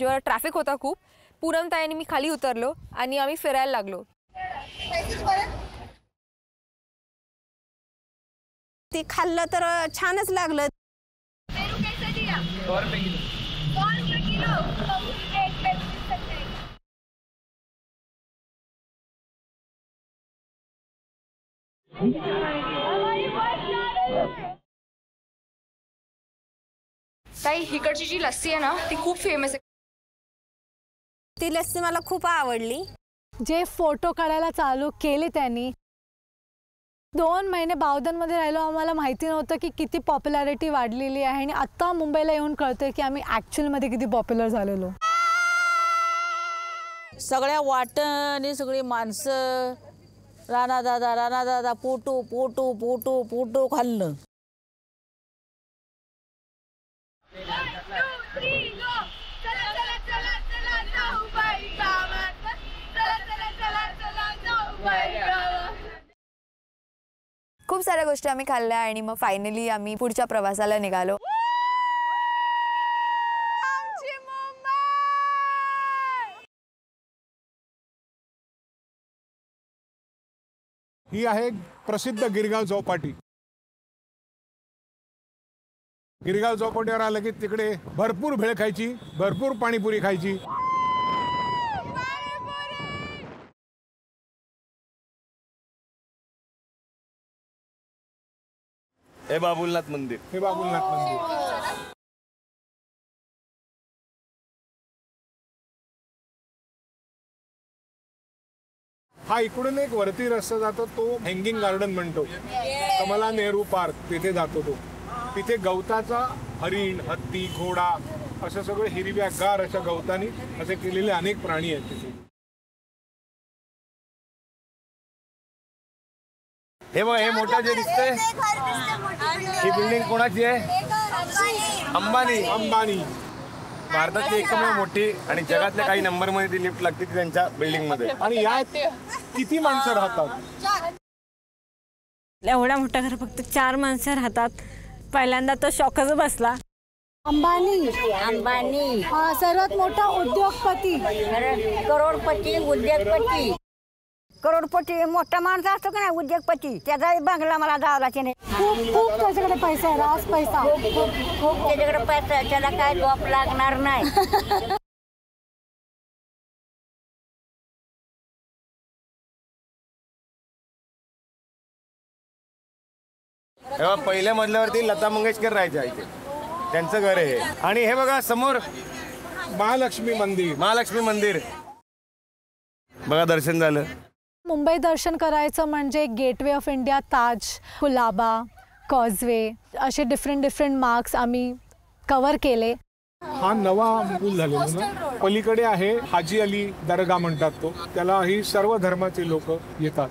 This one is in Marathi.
जेव्हा ट्रॅफिक होता खूप, पूनमताई आणि मी खाली उतरलो आणि आम्ही फिरायला लागलो. ते खाल्लं तर छानच लागलं. ताई, इकडची जी लस्सी आहे ना ती खूप फेमस आहे. ती लस्सी मला खूप आवडली. जे फोटो काढायला चालू केले त्यांनी, 2 महिने बावधनमध्ये राहिलो. आम्हाला माहिती नव्हतं की किती पॉप्युलॅरिटी वाढलेली आहे आणि आता मुंबईला येऊन कळतंय की आम्ही ॲक्च्युअलमध्ये किती पॉप्युलर झालेलो. सगळ्या वाटणी सगळी माणसं राणा दादा पोटू पोटू पोटू पोटू खाल्लं. खूप साऱ्या गोष्टी आम्ही खाल्ल्या आणि मग फायनली आम्ही पुढच्या प्रवासाला निघालो. ही आहे प्रसिद्ध गिरगाव चौपाटी. गिरगाव चौपाटीवर आलं की तिकडे भरपूर भेळ खायची, भरपूर पाणीपुरी खायची. हे बाबुलनाथ मंदिर. हा इकडून एक वरती रस्ता जातो, तो हँगिंग गार्डन म्हणतो. कमला नेहरू पार्क तिथे जातो तो. तिथे गवताचा हरिण, हत्ती, घोडा असं सगळं हिरव्यागार अशा गवतानी असे केलेले अनेक प्राणी आहेत तिथे. हे बघा, हे मोठं जे दिसतंय ही बिल्डिंग कोणाची आहे? अंबानी. भारतातली एकमेव मोठी आणि जगातल्या काही नंबरमध्ये ती लिफ्ट लागते त्यांच्या बिल्डिंग मध्ये. आणि यात किती माणसं राहतात? एवढ्या मोठ्या घर फक्त 4 माणसं राहतात. पहिल्यांदा तो शॉकच बसला. अंबानी हा सर्वात मोठा उद्योगपती, करोडपती मोठा माणूस असतो का नाही, उद्योगपती. त्याचा बंगला मला जावलाचे नाही. खूप त्याच्याकडे पैसा आहे, रास पैसा. खूप त्याच्याकडे पैसा आहे, त्याला काय जॉब लागणार नाही. तेव्हा पहिल्या मजल्यावरती लता मंगेशकर राहायच्या इथे, त्यांचं घर आहे. आणि हे बघा समोर महालक्ष्मी मंदिर. बघा, दर्शन झालं. मुंबई दर्शन करायचं म्हणजे gateway of India, Taj, Colaba, causeway असे डिफरंट मार्क्स आम्ही कव्हर केले. हा नवा पूल झालेला ना. पलीकडे आहे हाजी अली दर्गा म्हणतात तो. त्याला ही सर्व धर्माचे लोक येतात.